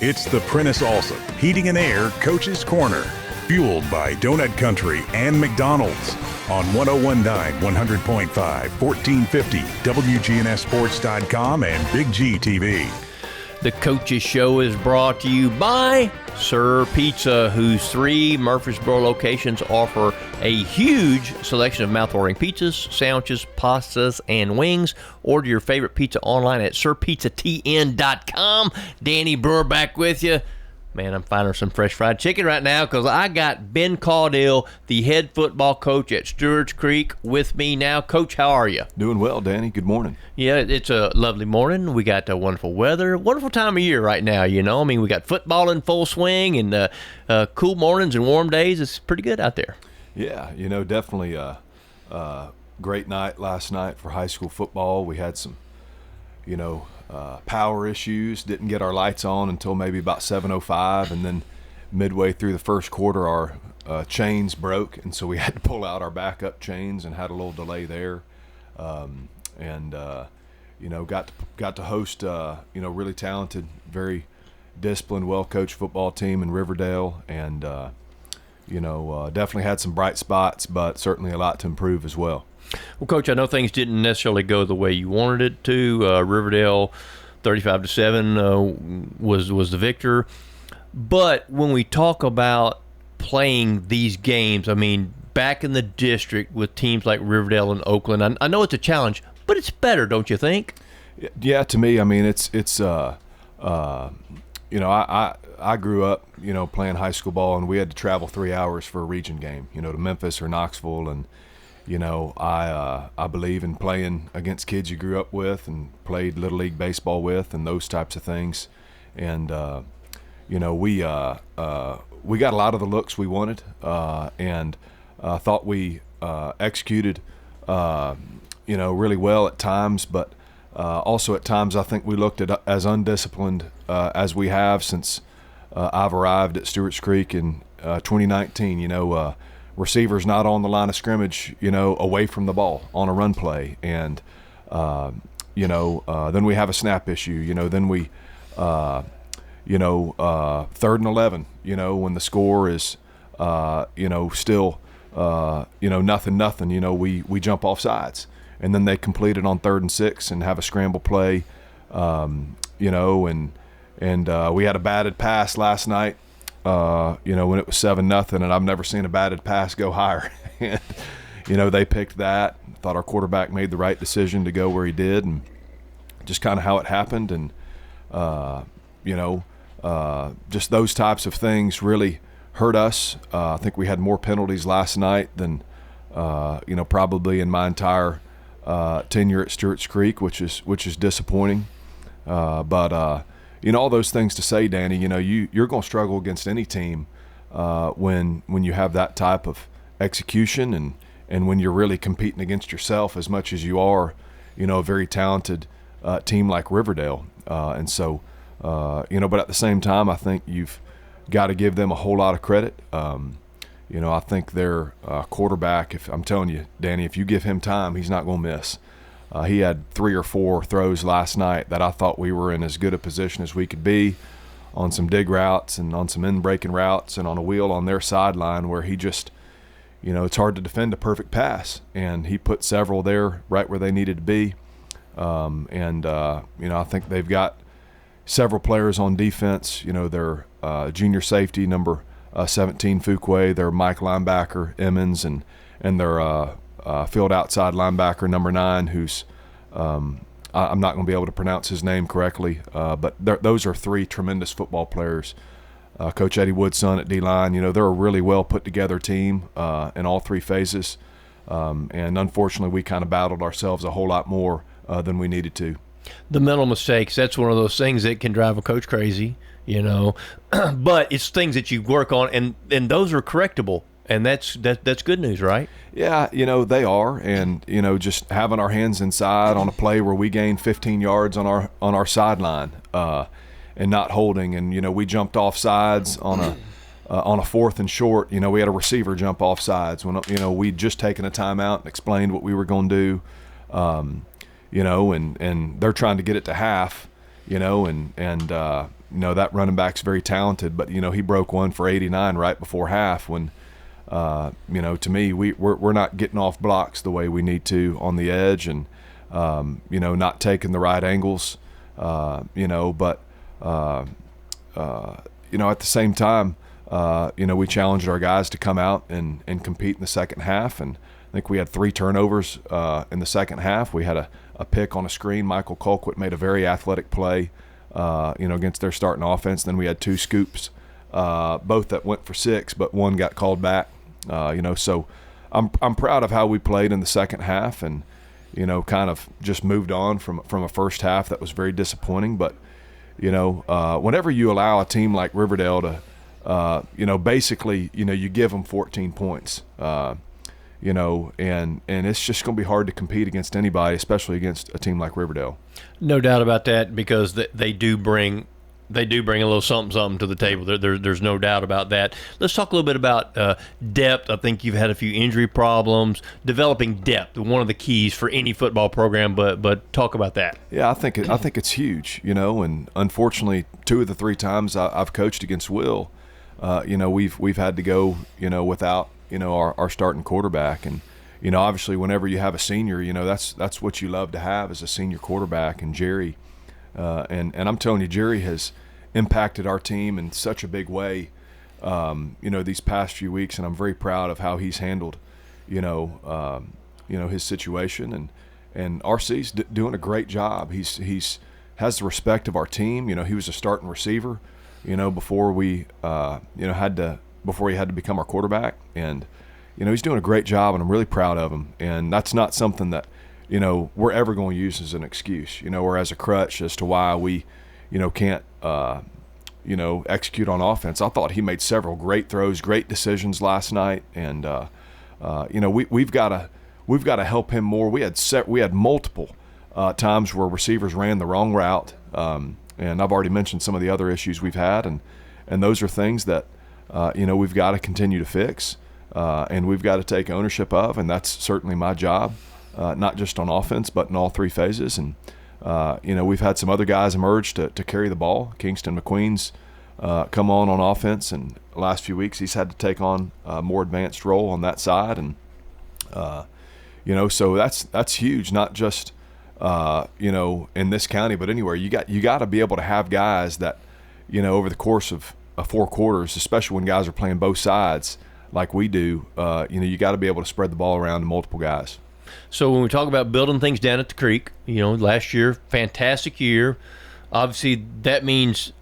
It's the Prentice Allsup Heating and Air Coach's Corner, fueled by Donut Country and McDonald's on 101.9, 100.5, 1450, WGNSSports.com, and Big G TV. The Coach's Show is brought to you by Sir Pizza, whose 3 Murfreesboro locations offer a huge selection of mouth-watering pizzas, sandwiches, pastas, and wings. Order your favorite pizza online at sirpizzatn.com. Danny Brewer back with you. Man, I'm finding some fresh fried chicken right now because I got Ben Caudill, the head football coach at Stewarts Creek, with me now. Coach, how are you? Doing well, Danny. Good morning. Yeah, it's a lovely morning. We got wonderful weather. Wonderful time of year right now, you know. I mean, we got football in full swing and cool mornings and warm days. It's pretty good out there. Yeah, you know, definitely a great night last night for high school football. We had some, power issues, didn't get our lights on until maybe about 7:05, and then midway through the first quarter our chains broke, and so we had to pull out our backup chains and had a little delay there. Got to host really talented, very disciplined, well-coached football team in Riverdale, and definitely had some bright spots, but certainly a lot to improve as well. Well, Coach, I know things didn't necessarily go the way you wanted it to. Riverdale, 35-7, was the victor. But when we talk about playing these games, I mean, back in the district with teams like Riverdale and Oakland, I know it's a challenge, but it's better, don't you think? Yeah, to me, I mean, I grew up, playing high school ball, and we had to travel 3 hours for a region game, to Memphis or Knoxville, and I believe in playing against kids you grew up with and played Little League baseball with and those types of things. And, we got a lot of the looks we wanted, and thought we executed, really well at times. But also at times I think we looked at as undisciplined as we have since I've arrived at Stewarts Creek in 2019. Receivers not on the line of scrimmage, away from the ball on a run play. And, then we have a snap issue, then we, 3rd and 11, when the score is, still, nothing, we jump off sides. And then they complete it on 3rd and 6 and have a scramble play, and we had a batted pass last night. When it was 7-0, and I've never seen a batted pass go higher. And, they picked that. Thought our quarterback made the right decision to go where he did, and just kind of how it happened. And, just those types of things really hurt us. I think we had more penalties last night than, probably in my entire tenure at Stewarts Creek, which is disappointing. But all those things to say, Danny, you're going to struggle against any team when you have that type of execution and when you're really competing against yourself as much as you are, a very talented team like Riverdale. But at the same time, I think you've got to give them a whole lot of credit. I think their quarterback, if I'm telling you, Danny, if you give him time, he's not going to miss. He had 3 or 4 throws last night that I thought we were in as good a position as we could be on some dig routes and on some in-breaking routes and on a wheel on their sideline where he just, it's hard to defend a perfect pass. And he put several there right where they needed to be. I think they've got several players on defense. Their junior safety, number 17, Fuquay, their Mike linebacker, Emmons, and their field outside linebacker, number 9, who's I'm not going to be able to pronounce his name correctly, but those are 3 tremendous football players. Coach Eddie Wood's son at D-line, they're a really well put together team in all 3 phases. And unfortunately, we kind of battled ourselves a whole lot more than we needed to. The mental mistakes, that's one of those things that can drive a coach crazy, but it's things that you work on, and those are correctable. And that's good news, right? Yeah, they are, and just having our hands inside on a play where we gained 15 yards on our sideline, and not holding, and we jumped off sides on a 4th and short. We had a receiver jump off sides when we'd just taken a timeout and explained what we were going to do, and they're trying to get it to half, and that running back's very talented, but he broke one for 89 right before half when. To me, we're not getting off blocks the way we need to on the edge, and not taking the right angles, but at the same time, we challenged our guys to come out and compete in the second half, and I think we had 3 turnovers in the second half. We had a pick on a screen. Michael Colquitt made a very athletic play, against their starting offense. Then we had 2 scoops, both that went for 6, but one got called back. So I'm proud of how we played in the second half, and kind of just moved on from a first half that was very disappointing. But whenever you allow a team like Riverdale to, basically, you give them 14 points, and it's just going to be hard to compete against anybody, especially against a team like Riverdale. No doubt about that, because they do bring a little something to the table. There's no doubt about that. Let's talk a little bit about depth. I think you've had a few injury problems. Developing depth, one of the keys for any football program, but talk about that. Yeah, I think it's huge, and unfortunately 2 of the 3 times I've coached against Will, we've had to go, without, our starting quarterback. And, obviously whenever you have a senior, that's what you love to have, is a senior quarterback. And Jerry, and I'm telling you, Jerry has impacted our team in such a big way, these past few weeks, and I'm very proud of how he's handled, his situation. And RC's doing a great job. He's has the respect of our team. He was a starting receiver, before we, before he had to become our quarterback, and he's doing a great job, and I'm really proud of him. And that's not something that we're ever going to use as an excuse, or as a crutch as to why we, can't, execute on offense. I thought he made several great throws, great decisions last night, and we've got to help him more. We had multiple times where receivers ran the wrong route, and I've already mentioned some of the other issues we've had, and those are things that we've got to continue to fix, and we've got to take ownership of, and that's certainly my job. Not just on offense, but in all 3 phases. And, we've had some other guys emerge to carry the ball. Kingston McQueen's come on offense, and the last few weeks he's had to take on a more advanced role on that side. And, so that's huge, not just, in this county, but anywhere. You got to be able to have guys that, over the course of 4 quarters, especially when guys are playing both sides like we do, you got to be able to spread the ball around to multiple guys. So when we talk about building things down at the creek, last year, fantastic year. Obviously, that means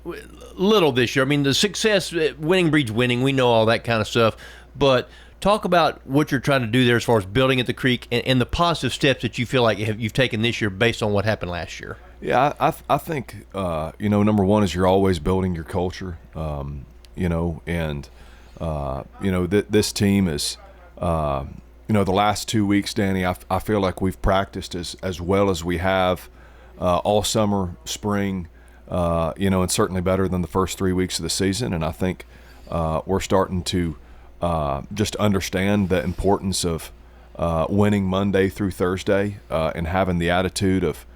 little this year. I mean, the success, winning breeds winning. We know all that kind of stuff. But talk about what you're trying to do there as far as building at the creek, and the positive steps that you feel like you've taken this year based on what happened last year. Yeah, I think, number one is you're always building your culture, this team is the last 2 weeks, Danny, I feel like we've practiced as well as we have all summer, spring, and certainly better than the first 3 weeks of the season. And I think we're starting to just understand the importance of winning Monday through Thursday, and having the attitude of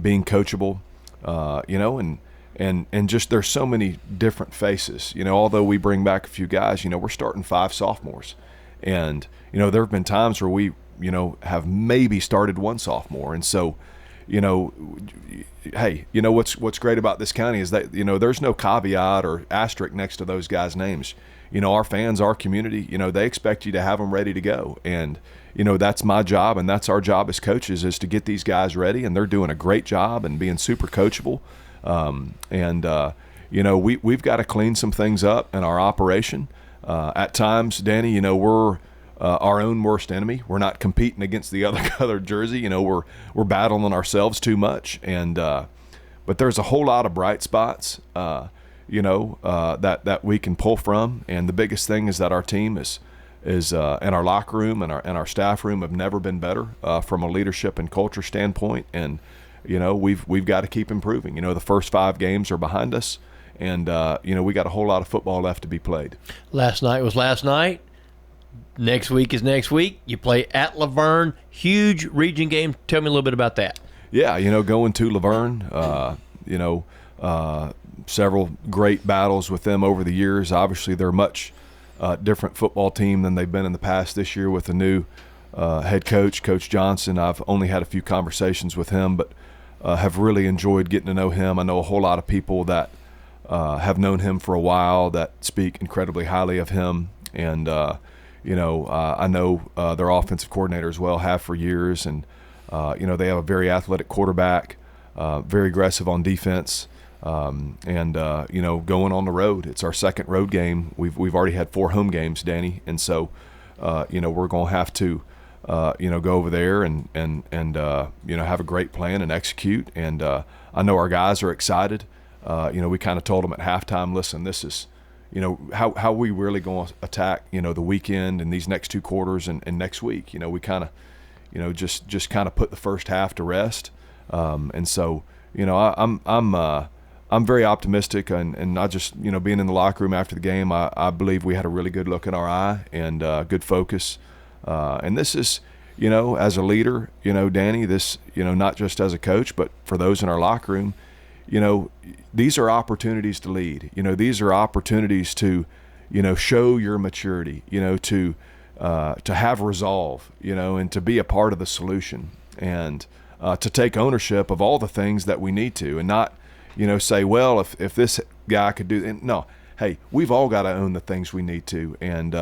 being coachable, and just there's so many different faces. Although we bring back a few guys, we're starting 5 sophomores. And, there have been times where we, have maybe started 1 sophomore. And so, hey, what's great about this county is that, there's no caveat or asterisk next to those guys' names. Our fans, our community, they expect you to have them ready to go. And, that's my job, and that's our job as coaches, is to get these guys ready. And they're doing a great job and being super coachable. We've got to clean some things up in our operation. At times, Danny, we're our own worst enemy. We're not competing against the other colored jersey. We're battling ourselves too much. And but there's a whole lot of bright spots, that we can pull from. And the biggest thing is that our team is and our locker room and our staff room have never been better from a leadership and culture standpoint. And we've got to keep improving. The first 5 games are behind us. And, we got a whole lot of football left to be played. Last night was last night. Next week is next week. You play at Laverne. Huge region game. Tell me a little bit about that. Yeah, going to Laverne, several great battles with them over the years. Obviously, they're a much different football team than they've been in the past this year with a new head coach, Coach Johnson. I've only had a few conversations with him, but have really enjoyed getting to know him. I know a whole lot of people that have known him for a while that speak incredibly highly of him. And, I know their offensive coordinator as well, have for years. And, they have a very athletic quarterback, very aggressive on defense. Going on the road. It's our second road game. We've already had 4 home games, Danny. And so, we're going to have to, go over there and have a great plan and execute. And I know our guys are excited. We kind of told them at halftime, listen, this is, how we really going to attack, the weekend and these next 2 quarters and next week. We kind of, just kind of put the first half to rest. And so, I'm very optimistic, and not just, being in the locker room after the game, I believe we had a really good look in our eye and good focus. And this is, as a leader, Danny, this, not just as a coach, but for those in our locker room, these are opportunities to lead. These are opportunities to, show your maturity, to have resolve, and to be a part of the solution, and to take ownership of all the things that we need to, and not, say, well, if this guy could do it. No, hey, we've all got to own the things we need to. And,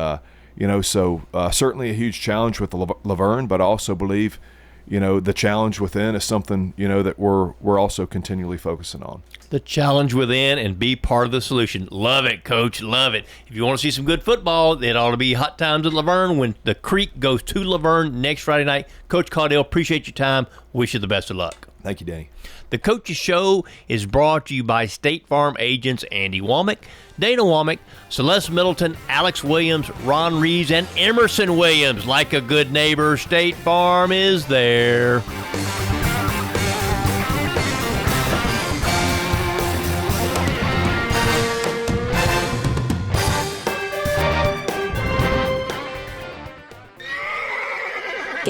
certainly a huge challenge with Laverne, but I also believe, the challenge within is something, that we're also continually focusing on. The challenge within and be part of the solution. Love it, Coach. Love it. If you want to see some good football, it ought to be Hot Times at Laverne when the Creek goes to Laverne next Friday night. Coach Caudill, appreciate your time. Wish you the best of luck. Thank you, Danny. The Coach's Show is brought to you by State Farm agents Andy Womack, Dana Womack, Celeste Middleton, Alex Williams, Ron Reeves, and Emerson Williams. Like a good neighbor, State Farm is there.